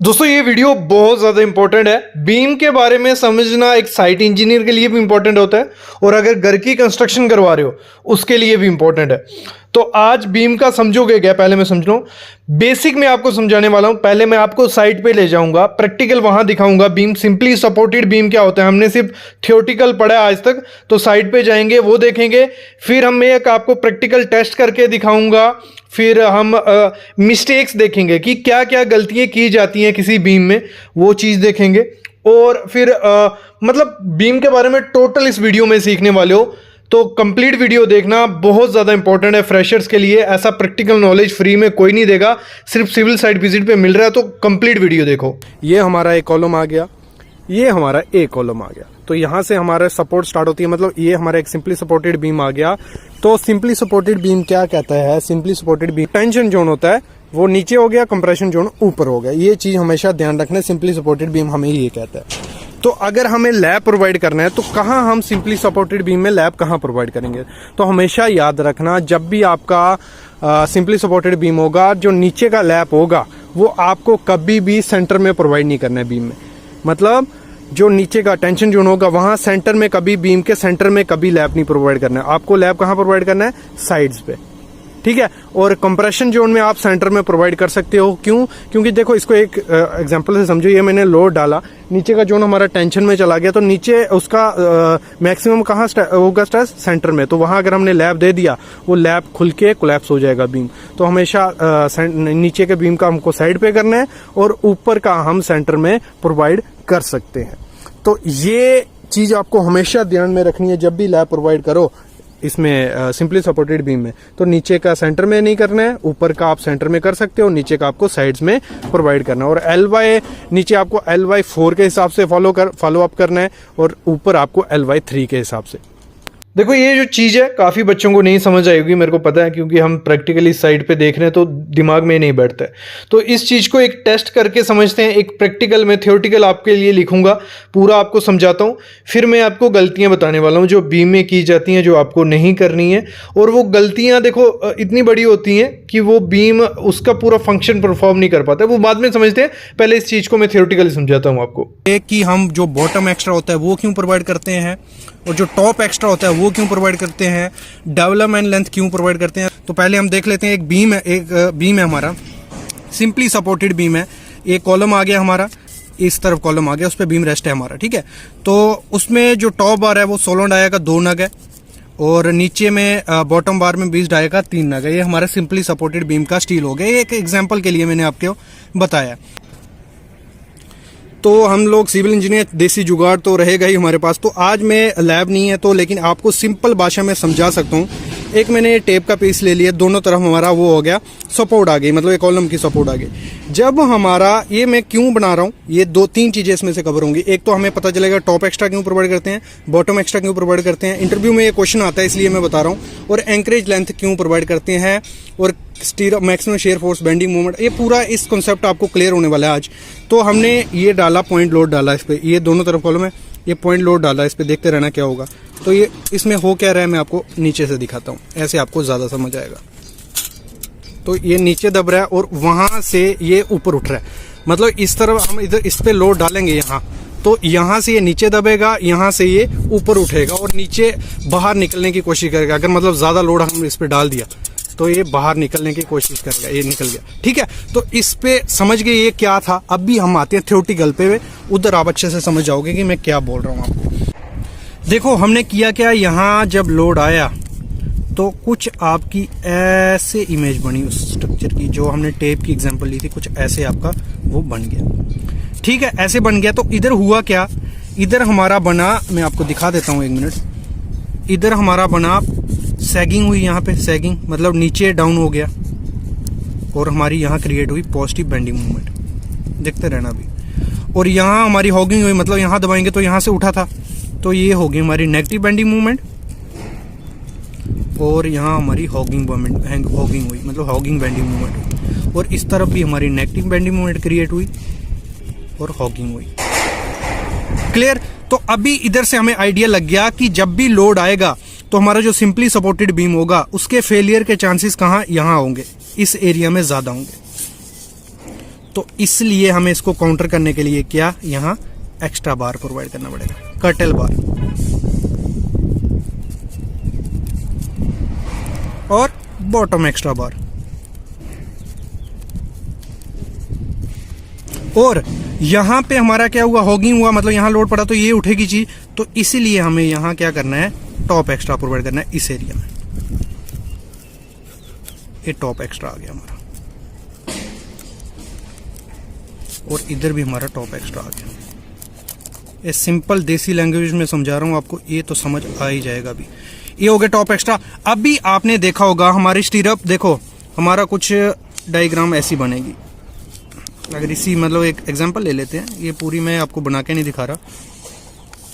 दोस्तों ये वीडियो बहुत ज़्यादा इंपॉर्टेंट है। बीम के बारे में समझना एक साइट इंजीनियर के लिए भी इंपॉर्टेंट होता है और अगर घर की कंस्ट्रक्शन करवा रहे हो उसके लिए भी इंपॉर्टेंट है। तो आज बीम का समझोगे क्या, पहले मैं समझ लूँ। बेसिक में आपको समझाने वाला हूँ। पहले मैं आपको साइट पे ले जाऊंगा, प्रैक्टिकल वहां दिखाऊंगा। बीम सिंपली सपोर्टेड बीम क्या होता है हमने सिर्फ थियोरटिकल पढ़ा है आज तक, तो साइट पे जाएंगे वो देखेंगे। फिर हम एक आपको प्रैक्टिकल टेस्ट करके दिखाऊंगा। फिर हम मिस्टेक्स देखेंगे कि क्या क्या गलतियां की जाती हैं किसी बीम में, वो चीज़ देखेंगे। और फिर मतलब बीम के बारे में टोटल इस वीडियो में सीखने वाले हो, तो कंप्लीट वीडियो देखना बहुत ज़्यादा इंपॉर्टेंट है फ्रेशर्स के लिए। ऐसा प्रैक्टिकल नॉलेज फ्री में कोई नहीं देगा, सिर्फ सिविल साइट विजिट पे मिल रहा है, तो कंप्लीट वीडियो देखो। ये हमारा एक कॉलम आ गया, ये हमारा एक कॉलम आ गया। तो यहाँ से हमारा सपोर्ट स्टार्ट होती है, मतलब ये हमारा एक सिंपली सपोर्टेड बीम आ गया। तो सिंपली सपोर्टेड बीम क्या कहता है? Simply supported beam tension zone होता है वो नीचे हो गया, कंप्रेशन जोन ऊपर हो गया। ये चीज हमेशा ध्यान रखना। सिंपली सपोर्टेड बीम हमें ये कहता है। तो अगर हमें लैब प्रोवाइड करना है तो कहाँ हम सिंपली सपोर्टेड बीम में लैब कहाँ प्रोवाइड करेंगे? तो हमेशा याद रखना, जब भी आपका सिंपली सपोर्टेड बीम होगा, जो नीचे का लैब होगा वो आपको कभी भी सेंटर में प्रोवाइड नहीं करना है बीम में। मतलब जो नीचे का टेंशन जोन होगा वहां सेंटर में कभी, बीम के सेंटर में कभी लैब नहीं प्रोवाइड करना है आपको। लैब कहाँ प्रोवाइड करना है? साइड्स पे, ठीक है। और कंप्रेशन जोन में आप सेंटर में प्रोवाइड कर सकते हो। क्यों? क्योंकि देखो, इसको एक एग्जांपल से समझो। ये मैंने लोड डाला, नीचे का जोन हमारा टेंशन में चला गया, तो नीचे उसका मैक्सिमम कहाँ होगा? स्ट्रेस सेंटर में। तो वहां अगर हमने लैब दे दिया, वो लैब खुल के कोलैप्स हो जाएगा बीम। तो हमेशा नीचे के बीम का हमको साइड पे करना है और ऊपर का हम सेंटर में प्रोवाइड कर सकते हैं। तो ये चीज आपको हमेशा ध्यान में रखनी है जब भी लैब प्रोवाइड करो इसमें सिंपली सपोर्टेड बीम में। तो नीचे का सेंटर में नहीं करना है, ऊपर का आप सेंटर में कर सकते हो, नीचे का आपको साइड्स में प्रोवाइड करना है। और LY नीचे आपको LY4 के हिसाब से फॉलो अप करना है और ऊपर आपको LY3 के हिसाब से। देखो ये जो चीज़ है काफ़ी बच्चों को नहीं समझ आएगी, मेरे को पता है, क्योंकि हम प्रैक्टिकली साइट पे देख रहे हैं तो दिमाग में नहीं बैठता है। तो इस चीज़ को एक टेस्ट करके समझते हैं। एक प्रैक्टिकल में थियोरटिकल आपके लिए लिखूंगा, पूरा आपको समझाता हूँ। फिर मैं आपको गलतियाँ बताने वाला हूँ जो बीम में की जाती हैं, जो आपको नहीं करनी है। और वो गलतियाँ देखो इतनी बड़ी होती हैं कि वो बीम उसका पूरा फंक्शन परफॉर्म नहीं कर पाता है, वो बाद में समझते हैं। पहले इस चीज़ को मैं थियोरटिकली समझाता हूँ आपको। एक कि हम जो बॉटम एक्स्ट्रा होता है वो क्यों प्रोवाइड करते हैं, और जो टॉप एक्स्ट्रा होता है वो क्यों प्रोवाइड करते हैं, डेवलपमेंट लेंथ क्यों प्रोवाइड करते हैं। तो पहले हम देख लेते हैं। एक बीम है हमारा, सिंपली सपोर्टेड बीम है। एक कॉलम आ गया हमारा, इस तरफ कॉलम आ गया, उस पर बीम रेस्ट है हमारा, ठीक है। तो उसमें जो टॉप बार है वो 16 डाया का 2 नग है और नीचे में बॉटम बार में 20 डाया का 3 नग है। ये हमारा सिंपली सपोर्टेड बीम का स्टील हो गया। ये एक एग्जाम्पल के लिए मैंने आपको बताया। तो हम लोग सिविल इंजीनियर, देसी जुगाड़ तो रहेगा ही हमारे पास। तो आज में लैब नहीं है तो, लेकिन आपको सिंपल भाषा में समझा सकता हूँ। एक मैंने टेप का पीस ले लिया, दोनों तरफ हमारा वो हो गया, सपोर्ट आ गई, मतलब एक कॉलम की सपोर्ट आ गई। जब हमारा ये, मैं क्यों बना रहा हूँ, ये 2-3 चीजें इसमें से कवर होंगी। एक तो हमें पता चलेगा टॉप एक्स्ट्रा क्यों प्रोवाइड करते हैं, बॉटम एक्स्ट्रा क्यों प्रोवाइड करते हैं। इंटरव्यू में ये क्वेश्चन आता है इसलिए मैं बता रहा हूँ। और एंकरेज लेंथ क्यों प्रोवाइड करते हैं, और stir maximum shear force, bending movement, ये पूरा इस कॉन्सेप्ट आपको क्लियर होने वाला है आज। तो हमने ये डाला, पॉइंट लोड डाला इस पे, ये दोनों तरफ कॉलम है, ये पॉइंट लोड डाला इस पे, देखते रहना क्या होगा। तो ये इसमें हो क्या रहा है मैं आपको नीचे से दिखाता हूँ, ऐसे आपको ज्यादा समझ आएगा। तो ये नीचे दब रहा है और वहां से ये ऊपर उठ रहा है, मतलब इस तरफ हम इधर इस पे लोड डालेंगे यहाँ, तो यहाँ से ये नीचे दबेगा, यहाँ से ये ऊपर उठेगा और नीचे बाहर निकलने की कोशिश करेगा। अगर मतलब ज्यादा लोड हम इस पे डाल दिया तो ये बाहर निकलने की कोशिश करेगा, ये निकल गया, ठीक है। तो इस पे समझ गए ये क्या था। अब भी हम आते हैं थ्योरेटिकल पे, उधर आप अच्छे से समझ जाओगे कि मैं क्या बोल रहा हूँ आपको। देखो हमने किया क्या, यहाँ जब लोड आया तो कुछ आपकी ऐसे इमेज बनी उस स्ट्रक्चर की, जो हमने टेप की एग्जांपल ली थी, कुछ ऐसे आपका वो बन गया, ठीक है, ऐसे बन गया। तो इधर हुआ क्या, इधर हमारा बना, मैं आपको दिखा देता हूँ 1 मिनट। इधर हमारा बना सैगिंग हुई, यहाँ पे सैगिंग मतलब नीचे डाउन हो गया, और हमारी यहाँ क्रिएट हुई पॉजिटिव बेंडिंग मूवमेंट, देखते रहना अभी। और यहाँ हमारी हॉगिंग हुई, मतलब यहाँ दबाएंगे तो यहाँ से उठा था, तो ये होगी हमारी नेगेटिव बेंडिंग मूवमेंट। और यहाँ हमारी हॉगिंग हुई, मतलब हॉगिंग बेंडिंग मूवमेंट हुई। और इस तरफ भी हमारी नेगेटिव बेंडिंग मूवमेंट क्रिएट हुई और हॉगिंग हुई। क्लियर? तो अभी इधर से हमें आइडिया लग गया कि जब भी लोड आएगा तो हमारा जो सिंपली सपोर्टेड बीम होगा उसके फेलियर के चांसेस कहाँ, यहाँ होंगे, इस एरिया में ज्यादा होंगे। तो इसलिए हमें इसको काउंटर करने के लिए क्या यहाँ एक्स्ट्रा बार प्रोवाइड करना पड़ेगा, कर्टेल बार और बॉटम एक्स्ट्रा बार। और यहां पे हमारा क्या हुआ, हॉगिंग हुआ, मतलब यहां लोड पड़ा तो ये उठेगी चीज, तो इसीलिए हमें यहां क्या करना है, टॉप एक्स्ट्रा प्रोवाइड करना है इस एरिया में। ये टॉप एक्स्ट्रा आ गया हमारा, और इधर भी हमारा टॉप एक्स्ट्रा आ गया। ये सिंपल देसी लैंग्वेज में समझा रहा हूं आपको, ये तो समझ आ ही जाएगा अभी। ये हो गया टॉप एक्स्ट्रा। अभी आपने देखा होगा हमारी स्टीरअप, देखो हमारा कुछ डायग्राम ऐसी बनेगी। अगर इसी मतलब एक एग्जांपल ले लेते हैं, ये पूरी मैं आपको बना के नहीं दिखा रहा,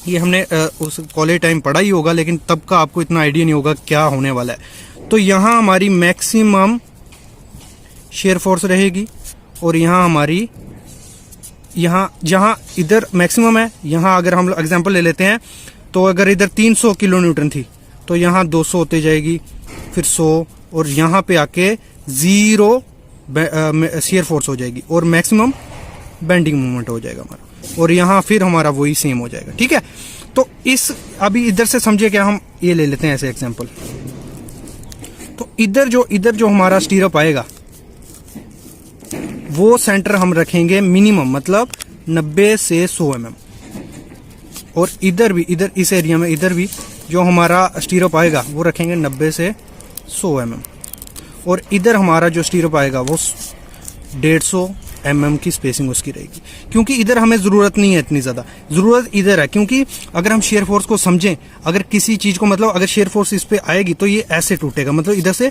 ये हमने उस कॉलेज टाइम पढ़ा ही होगा, लेकिन तब का आपको इतना आइडिया नहीं होगा क्या होने वाला है। तो यहाँ हमारी मैक्सिमम शेयर फोर्स रहेगी, और यहाँ हमारी यहाँ जहाँ इधर मैक्सिमम है, यहाँ अगर हम एग्जांपल ले लेते हैं, तो अगर इधर 300 किलो न्यूटन थी तो यहाँ 200 होते जाएगी, फिर 100, और यहाँ पे आके 0 शेयर फोर्स हो जाएगी, और मैक्सिमम बेंडिंग मूवमेंट हो जाएगा हमारा, और यहाँ फिर हमारा वही सेम हो जाएगा। ठीक है, तो इस अभी इधर से समझे क्या, हम ये ले लेते हैं ऐसे एग्जांपल। तो इधर जो हमारा स्टीरअप आएगा वो सेंटर हम रखेंगे मिनिमम, मतलब 90 से 100 mm, और इधर भी, इधर इस एरिया में इधर भी जो हमारा स्टीरअप आएगा वो रखेंगे 90 से 100 mm, और इधर हमारा जो स्टीरअप आएगा वो 150 mm की स्पेसिंग उसकी रहेगी, क्योंकि इधर हमें ज़रूरत नहीं है इतनी ज़्यादा, ज़रूरत इधर है। क्योंकि अगर हम शेयर फोर्स को समझें, अगर किसी चीज़ को मतलब अगर शेयर फोर्स इस पे आएगी तो ये ऐसे टूटेगा, मतलब इधर से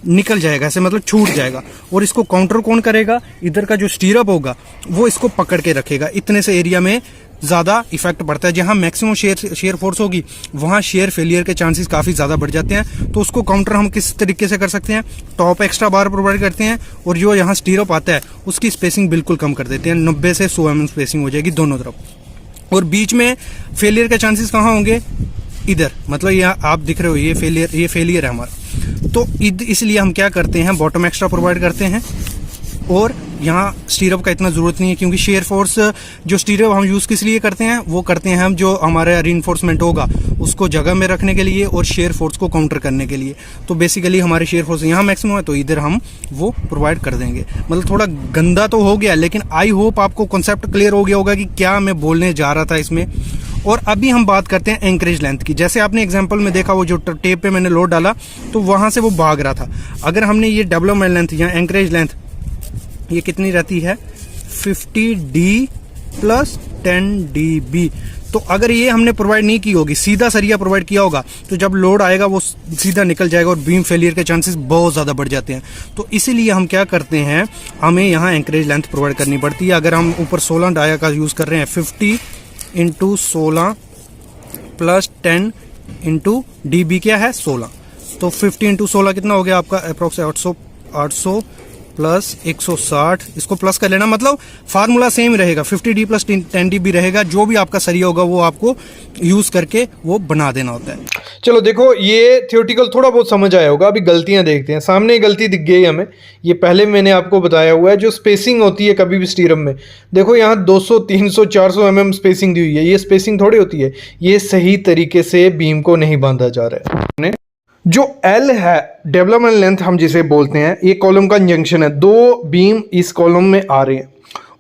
निकल जाएगा, ऐसे मतलब छूट जाएगा, और इसको काउंटर कौन करेगा, इधर का जो स्टीरअप होगा वो इसको पकड़ के रखेगा। इतने से एरिया में ज़्यादा इफेक्ट पड़ता है, जहां मैक्सिमम शेयर फोर्स होगी वहां शेयर फेलियर के चांसेस काफ़ी ज़्यादा बढ़ जाते हैं। तो उसको काउंटर हम किस तरीके से कर सकते हैं, टॉप एक्स्ट्रा बार प्रोवाइड करते हैं, और जो यहाँ स्टीरअप आता है उसकी स्पेसिंग बिल्कुल कम कर देते हैं, 90 से 100 mm स्पेसिंग हो जाएगी दोनों तरफ। और बीच में फेलियर के चांसेस कहाँ होंगे, इधर, मतलब यहाँ आप दिख रहे हो ये फेलियर है हमारा। तो इसलिए हम क्या करते हैं, बॉटम एक्स्ट्रा प्रोवाइड करते हैं, और यहाँ स्टीरअप का इतना ज़रूरत नहीं है, क्योंकि शेयर फोर्स जो स्टीरअप हम यूज़ किस लिए करते हैं, वो करते हैं हम जो हमारा रीइंफोर्समेंट होगा उसको जगह में रखने के लिए और शेयर फोर्स को काउंटर करने के लिए। तो बेसिकली हमारे शेयर फोर्स यहाँ मैक्सिमम है, तो इधर हम वो प्रोवाइड कर देंगे। मतलब थोड़ा गंदा तो हो गया, लेकिन आई होप आपको कॉन्सेप्ट क्लियर हो गया होगा कि क्या मैं बोलने जा रहा था इसमें। और अभी हम बात करते हैं एंकरेज लेंथ की। जैसे आपने एग्जांपल में देखा, वो जो टेप पे मैंने लोड डाला तो वहाँ से वो भाग रहा था। अगर हमने ये डेवलपमेंट लेंथ या एंकरेज लेंथ ये कितनी रहती है, 50D प्लस 10dB। तो अगर ये हमने प्रोवाइड नहीं की होगी, सीधा सरिया प्रोवाइड किया होगा, तो जब लोड आएगा वो सीधा निकल जाएगा और बीम फेलियर के चांसेस बहुत ज़्यादा बढ़ जाते हैं। तो इसीलिए हम क्या करते हैं, हमें यहाँ एंकरेज लेंथ प्रोवाइड करनी पड़ती है। अगर हम ऊपर 16 डाया का यूज़ कर रहे हैं, 50 × 16 प्लस 10 × dB क्या है, 16। तो 50 × 16 कितना हो गया आपका, अप्रोक्स 800 प्लस 160, इसको प्लस कर लेना, मतलब फार्मूला सेम रहेगा, 50D प्लस 10dB रहेगा। जो भी आपका सरिया होगा वो आपको यूज करके वो बना देना होता है। चलो देखो, ये थियोरेटिकल थोड़ा बहुत समझ आया होगा, अभी गलतियां देखते हैं। सामने गलती दिख गई हमें, ये पहले मैंने आपको बताया हुआ है, जो स्पेसिंग होती है कभी भी स्टीरअप में, देखो यहाँ 200, 300, 400 mm स्पेसिंग दी हुई है। ये स्पेसिंग थोड़ी होती है, ये सही तरीके से बीम को नहीं बांधा जा रहा है। जो L है, डेवलपमेंट लेंथ हम जिसे बोलते हैं, ये कॉलम का जंक्शन है, दो बीम इस कॉलम में आ रहे हैं,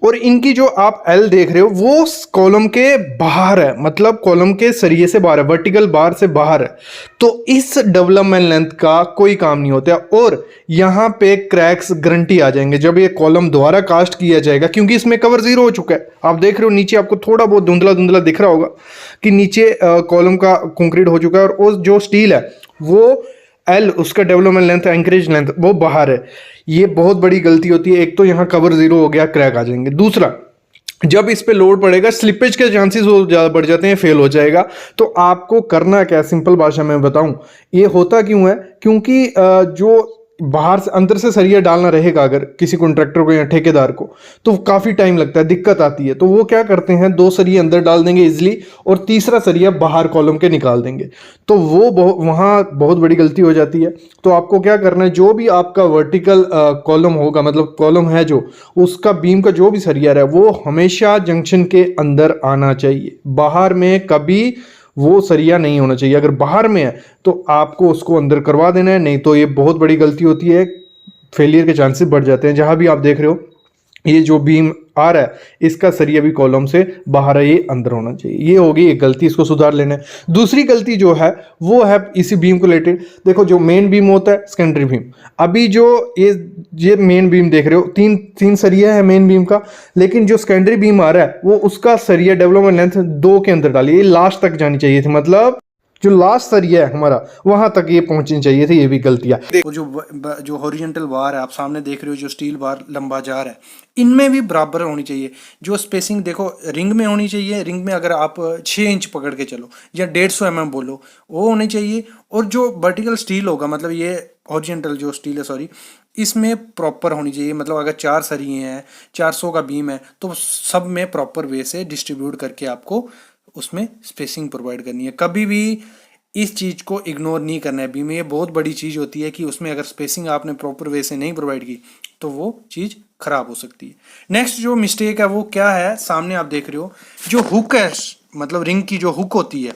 और इनकी जो आप L देख रहे हो वो कॉलम के बाहर है, मतलब कॉलम के सरिये से बाहर है, वर्टिकल बार से बाहर है। तो इस डेवलपमेंट लेंथ का कोई काम नहीं होता, और यहाँ पे क्रैक्स गारंटी आ जाएंगे जब ये कॉलम दोबारा कास्ट किया जाएगा, क्योंकि इसमें कवर जीरो हो चुका है। आप देख रहे हो नीचे, आपको थोड़ा बहुत धुंधला धुंधला दिख रहा होगा कि नीचे कॉलम का कंक्रीट हो चुका है, और उस जो स्टील है वो L, उसका डेवलपमेंट लेंथ, एंकरेज लेंथ वो बाहर है। ये बहुत बड़ी गलती होती है। एक तो यहाँ कवर जीरो हो गया, क्रैक आ जाएंगे। दूसरा, जब इस पे लोड पड़ेगा स्लिपेज के चांसेस बहुत ज़्यादा बढ़ जाते हैं, फेल हो जाएगा। तो आपको करना क्या, सिंपल भाषा में बताऊं, ये होता क्यों है, क्योंकि जो बाहर से अंदर से सरिया डालना रहेगा अगर किसी कॉन्ट्रैक्टर को या ठेकेदार को, तो काफ़ी टाइम लगता है, दिक्कत आती है। तो वो क्या करते हैं, दो सरिये अंदर डाल देंगे इजिली और तीसरा सरिया बाहर कॉलम के निकाल देंगे। तो वो वहाँ बहुत बड़ी गलती हो जाती है। तो आपको क्या करना है, जो भी आपका वर्टिकल कॉलम होगा, मतलब कॉलम है जो, उसका बीम का जो भी सरिया है वो हमेशा जंक्शन के अंदर आना चाहिए, बाहर में कभी वो सरिया नहीं होना चाहिए। अगर बाहर में है तो आपको उसको अंदर करवा देना है, नहीं तो ये बहुत बड़ी गलती होती है, फेलियर के चांसेस बढ़ जाते हैं। जहां भी आप देख रहे हो ये जो बीम आ रहा है, इसका सरिया भी कॉलम से बाहर है, ये अंदर होना चाहिए। ये होगी एक गलती, इसको सुधार लेना है। दूसरी गलती जो है वो है इसी बीम को रिलेटेड। देखो जो मेन बीम होता है, सेकेंडरी बीम, अभी जो ये मेन बीम देख रहे हो, तीन तीन सरिया है मेन बीम का, लेकिन जो सेकेंडरी बीम आ रहा है वो उसका सरिया डेवलपमेंट लेंथ 2 के अंदर डाली, ये लास्ट तक जानी चाहिए थी, मतलब जो लास्ट सरिया है हमारा वहां तक ये पहुंचनी चाहिए थी। ये भी गलतियां। देखो जो हॉरिजॉन्टल बार है आप सामने देख रहे हो, जो स्टील बार लंबा जा रहा है, इनमें भी बराबर होनी चाहिए। जो स्पेसिंग देखो रिंग में होनी चाहिए, रिंग में अगर आप 6 इंच पकड़ के चलो या 150 mm बोलो, वो होनी चाहिए। और जो वर्टिकल स्टील होगा, मतलब ये हॉरिजॉन्टल जो स्टील है, सॉरी, इसमें प्रॉपर होनी चाहिए। मतलब अगर 4 सरिये हैं, 400 का बीम है, तो सब में प्रॉपर वे से डिस्ट्रीब्यूट करके आपको उसमें स्पेसिंग प्रोवाइड करनी है। कभी भी इस चीज़ को इग्नोर नहीं करना है। बीम में ये बहुत बड़ी चीज़ होती है कि उसमें अगर स्पेसिंग आपने प्रॉपर वे से नहीं प्रोवाइड की तो वो चीज़ खराब हो सकती है। नेक्स्ट जो मिस्टेक है वो क्या है, सामने आप देख रहे हो, जो हुक है, मतलब रिंग की जो हुक होती है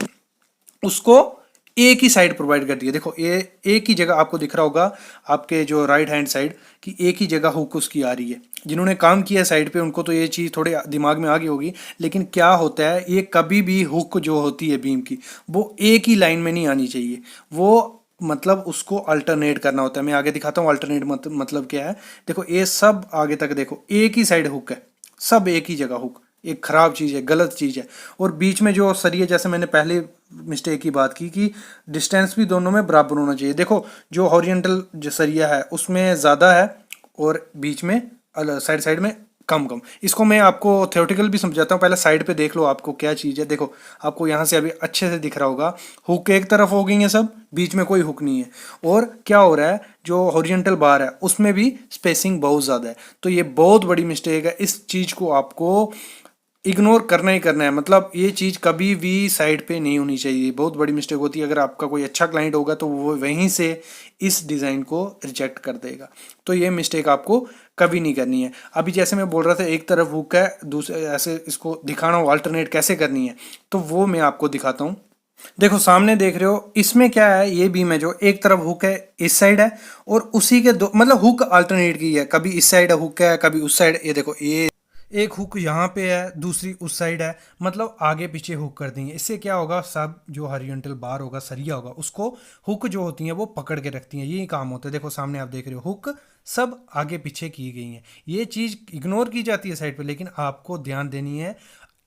उसको एक ही साइड प्रोवाइड कर दी है। देखो ये एक ही जगह आपको दिख रहा होगा, आपके जो राइट हैंड साइड की एक ही जगह हुक उसकी आ रही है। जिन्होंने काम किया साइड पे उनको तो ये चीज़ थोड़े दिमाग में आ गई होगी, लेकिन क्या होता है, ये कभी भी हुक जो होती है बीम की वो एक ही लाइन में नहीं आनी चाहिए, वो मतलब उसको अल्टरनेट करना होता है। मैं आगे दिखाता हूँ अल्टरनेट मतलब क्या है। देखो ये सब आगे तक देखो एक ही साइड हुक है, सब एक ही जगह हुक, एक खराब चीज़ है, गलत चीज़ है। और बीच में जो सरिये, जैसे मैंने पहले मिस्टेक की बात की कि डिस्टेंस भी दोनों में बराबर होना चाहिए। देखो जो हॉरिजॉन्टल जो सरिया है उसमें ज़्यादा है और बीच में साइड साइड में कम कम। इसको मैं आपको थ्योरेटिकल भी समझाता हूँ, पहले साइड पे देख लो आपको क्या चीज़ है। देखो आपको यहाँ से अभी अच्छे से दिख रहा होगा, हुक एक तरफ हो गई है सब, बीच में कोई हुक नहीं है। और क्या हो रहा है, जो हॉरिजॉन्टल बार है उसमें भी स्पेसिंग बहुत ज़्यादा है। तो ये बहुत बड़ी मिस्टेक है, इस चीज़ को आपको इग्नोर करना ही करना है। मतलब ये चीज़ कभी भी साइड पे नहीं होनी चाहिए, बहुत बड़ी मिस्टेक होती है। अगर आपका कोई अच्छा क्लाइंट होगा तो वो वहीं से इस डिज़ाइन को रिजेक्ट कर देगा। तो ये मिस्टेक आपको कभी नहीं करनी है। अभी जैसे मैं बोल रहा था एक तरफ हुक है, दूसरे ऐसे इसको दिखाना हो अल्टरनेट कैसे करनी है, तो वो मैं आपको दिखाता हूँ। देखो सामने देख रहे हो, इसमें क्या है, ये बीम है जो एक तरफ हुक है इस साइड है, और उसी के दो मतलब हुक अल्टरनेट की है, कभी इस साइड हुक है कभी उस साइड। ये देखो ये एक हुक यहाँ पे है, दूसरी उस साइड है, मतलब आगे पीछे हुक कर देंगे। इससे क्या होगा, सब जो हॉरिजॉन्टल बार होगा, सरिया होगा, उसको हुक जो होती हैं वो पकड़ के रखती हैं। यही काम होता है। देखो सामने आप देख रहे हो हुक सब आगे पीछे की गई हैं। ये चीज़ इग्नोर की जाती है साइड पे, लेकिन आपको ध्यान देनी है।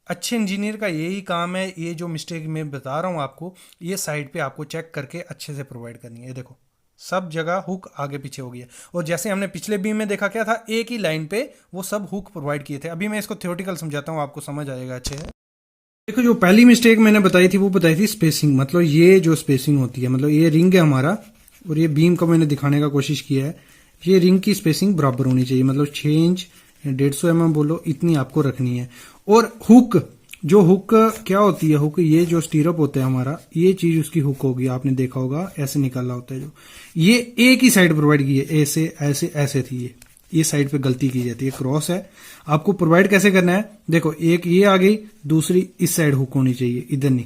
अच्छे इंजीनियर का यही काम है। ये जो मिस्टेक मैं बता रहा हूँ आपको, ये साइड पे आपको चेक करके अच्छे से प्रोवाइड करनी है। ये देखो सब जगह हुक आगे पीछे हो गई है। और जैसे हमने पिछले बीम में देखा क्या था, एक ही लाइन पे वो सब हुक प्रोवाइड किए थे। अभी मैं इसको थ्योरेटिकल समझाता हूँ, आपको समझ आएगा अच्छे से। देखो जो पहली मिस्टेक मैंने बताई थी वो बताई थी स्पेसिंग। मतलब ये जो स्पेसिंग होती है, मतलब ये रिंग है हमारा और ये बीम को मैंने दिखाने का कोशिश किया है। ये रिंग की स्पेसिंग बराबर होनी चाहिए, मतलब 6 इंच या 150 mm बोलो, इतनी आपको रखनी है। और हुक, जो हुक क्या होती है, हुक ये जो स्टीरअप होता है हमारा, ये चीज उसकी हुक होगी, आपने देखा होगा ऐसे निकाला होता है। जो ये एक ही साइड प्रोवाइड की है, ऐसे ऐसे ऐसे थी, ये साइड पे गलती की जाती है, क्रॉस है। आपको प्रोवाइड कैसे करना है, देखो एक ये आ गई, दूसरी इस साइड हुक होनी चाहिए, इधर नहीं,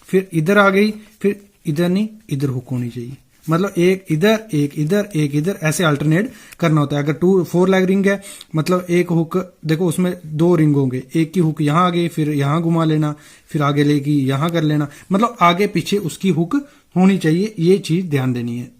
फिर इधर आ गई, फिर इधर नहीं, इधर हुक होनी चाहिए। मतलब एक इधर एक इधर एक इधर, ऐसे अल्टरनेट करना होता है। अगर 4 लेग रिंग है, मतलब एक हुक, देखो उसमें 2 रिंग होंगे, एक की हुक यहाँ आ गई, फिर यहाँ घुमा लेना, फिर आगे लेगी यहाँ कर लेना, मतलब आगे पीछे उसकी हुक होनी चाहिए। ये चीज ध्यान देनी है।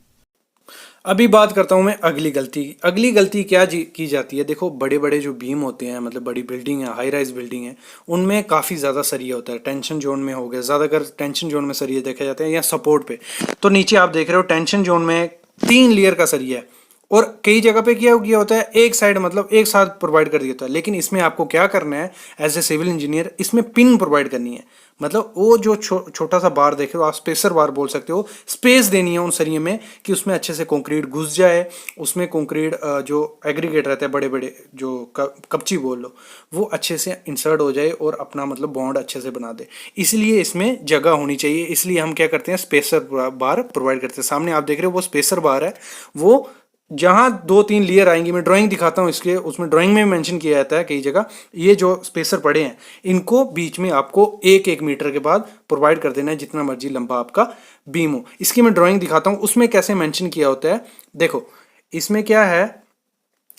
अभी बात करता हूँ मैं अगली गलती। अगली गलती क्या की जाती है, देखो बड़े बड़े जो बीम होते हैं, मतलब बड़ी बिल्डिंग है, हाई राइज बिल्डिंग है, उनमें काफ़ी ज़्यादा सरिया होता है। टेंशन जोन में हो गया, ज़्यादातर टेंशन जोन में सरिया देखे जाते हैं या सपोर्ट पे। तो नीचे आप देख रहे हो टेंशन जोन में 3 लेयर का सरिया है और कई जगह पे क्या किया होता है, एक साइड मतलब एक साथ प्रोवाइड कर दिया होता है, लेकिन इसमें आपको क्या करना है एज ए सिविल इंजीनियर, इसमें पिन प्रोवाइड करनी है। मतलब वो जो छोटा सा बार देखे हो आप स्पेसर बार बोल सकते हो, स्पेस देनी है उन सरिये में कि उसमें अच्छे से कंक्रीट घुस जाए, उसमें कंक्रीट जो एग्रीगेट रहता है बड़े बड़े जो कपची बोल लो, वो अच्छे से इंसर्ट हो जाए और अपना मतलब बॉन्ड अच्छे से बना दे। इसलिए इसमें जगह होनी चाहिए, इसलिए हम क्या करते हैं स्पेसर बार प्रोवाइड करते हैं। सामने आप देख रहे हो वो स्पेसर बार है, वो जहां 2-3 लेयर आएंगी, मैं ड्राइंग दिखाता हूं इसके, उसमें ड्राइंग में मेंशन किया जाता है कई जगह, ये जो स्पेसर पड़े हैं इनको बीच में आपको 1-1 मीटर के बाद प्रोवाइड कर देना है, जितना मर्जी लंबा आपका बीम हो। इसकी मैं ड्राइंग दिखाता हूं उसमें कैसे मेंशन किया होता है। देखो इसमें क्या है,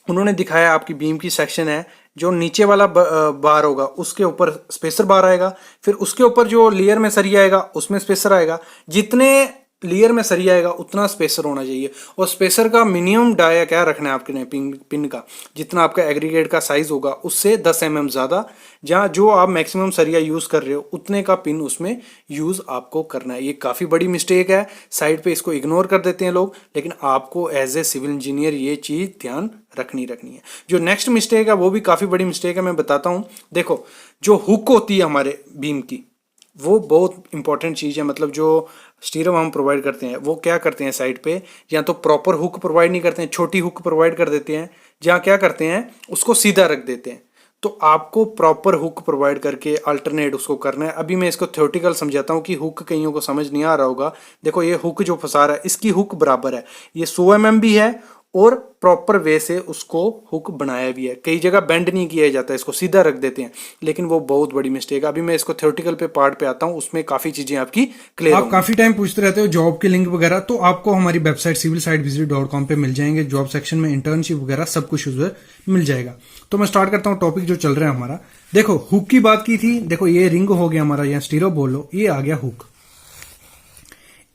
उन्होंने दिखाया आपकी बीम की सेक्शन है, जो नीचे वाला बार होगा उसके ऊपर स्पेसर बार आएगा, फिर उसके ऊपर जो लेयर में सरिया आएगा उसमें स्पेसर आएगा, जितने लेयर में सरिया आएगा उतना स्पेसर होना चाहिए। और स्पेसर का मिनिमम डाया क्या रखना है आपके पिन का, जितना आपका एग्रीगेट का साइज होगा उससे 10 mm ज़्यादा, जहाँ जो आप मैक्सिमम सरिया यूज़ कर रहे हो उतने का पिन उसमें यूज़ आपको करना है। ये काफ़ी बड़ी मिस्टेक है, साइड पे इसको इग्नोर कर देते हैं लोग, लेकिन आपको एज ए सिविल इंजीनियर ये चीज़ ध्यान रखनी है। जो नेक्स्ट मिस्टेक है वो भी काफ़ी बड़ी मिस्टेक है, मैं बताता हूँ। देखो जो हुक होती है हमारे बीम की, वो बहुत इंपॉर्टेंट चीज़ है। मतलब जो स्टीरम हम प्रोवाइड करते हैं वो क्या करते हैं साइड पे, या तो प्रॉपर हुक प्रोवाइड नहीं करते हैं, छोटी हुक प्रोवाइड कर देते हैं, जहाँ क्या करते हैं उसको सीधा रख देते हैं। तो आपको प्रॉपर हुक प्रोवाइड करके अल्टरनेट उसको करना है। अभी मैं इसको थ्योरेटिकल समझाता हूँ कि हुक कईयों को समझ नहीं आ रहा होगा। देखो ये हुक जो फंसा रहा है इसकी हुक बराबर है, ये 100 mm भी है और प्रॉपर वे से उसको हुक बनाया भी है। कई जगह बेंड नहीं किया जाता है, इसको सीधा रख देते हैं, लेकिन वो बहुत बड़ी मिस्टेक है। अभी मैं इसको थ्योरेटिकल पे पार्ट पे आता हूँ, उसमें काफी चीजें आपकी क्लियर। आप काफी टाइम पूछते रहते हो जॉब के लिंक वगैरह, तो आपको हमारी वेबसाइट civilsitevisit.com पे मिल जाएंगे। जॉब सेक्शन में इंटर्नशिप वगैरह सब कुछ उधर मिल जाएगा। तो मैं स्टार्ट करता हूँ टॉपिक जो चल रहा है हमारा। देखो हुक की बात की थी, देखो ये रिंग हो गया हमारा, या स्टीरो बोल लो, ये आ गया हुक।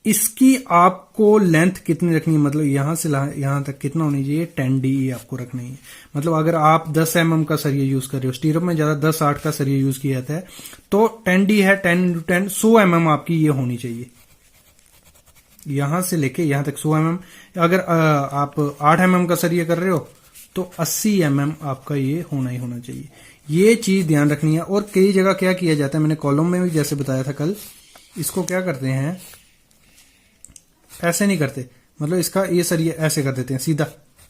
इसकी आपको लेंथ कितनी रखनी है, मतलब यहां से यहां तक कितना होनी चाहिए, 10 DE आपको रखना है। मतलब अगर आप 10 mm का सरिया यूज कर रहे हो, स्टीरअप में ज्यादा 10-8 का सरिया यूज किया जाता है, तो 10 D है, 10 × 10 100 mm आपकी ये होनी चाहिए। यहां से लेके यहां तक 100 mm। अगर आप 8 mm का सरिया कर रहे हो तो 80 mm आपका ये होना ही होना चाहिए। ये चीज ध्यान रखनी है। और कई जगह क्या किया जाता है, मैंने कॉलम में भी जैसे बताया था कल, इसको क्या करते हैं, ऐसे नहीं करते, मतलब इसका ये सरिया ऐसे कर देते हैं सीधा,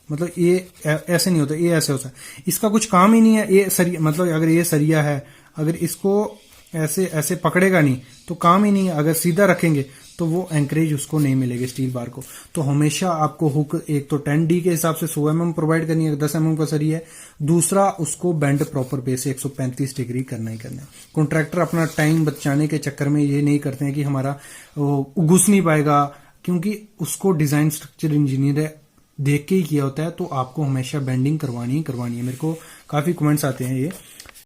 मतलब ये ऐसे नहीं होता, ये ऐसे होता है। इसका कुछ काम ही नहीं है ये सरिया, मतलब अगर ये सरिया है, अगर इसको ऐसे ऐसे पकड़ेगा नहीं तो काम ही नहीं है। अगर सीधा रखेंगे तो वो एंकरेज उसको नहीं मिलेगी स्टील बार को। तो हमेशा आपको हुक एक तो 10 D के हिसाब से 100 mm प्रोवाइड करनी है, 10 mm का सरिया है। दूसरा उसको बेंड प्रॉपर पे से 135 डिग्री करना ही करना है। कॉन्ट्रैक्टर अपना टाइम बचाने के चक्कर में ये नहीं करते हैं कि हमारा घुस नहीं पाएगा, क्योंकि उसको डिजाइन स्ट्रक्चर इंजीनियर देख के ही किया होता है। तो आपको हमेशा बेंडिंग करवानी ही करवानी है। मेरे को काफी कमेंट्स आते हैं ये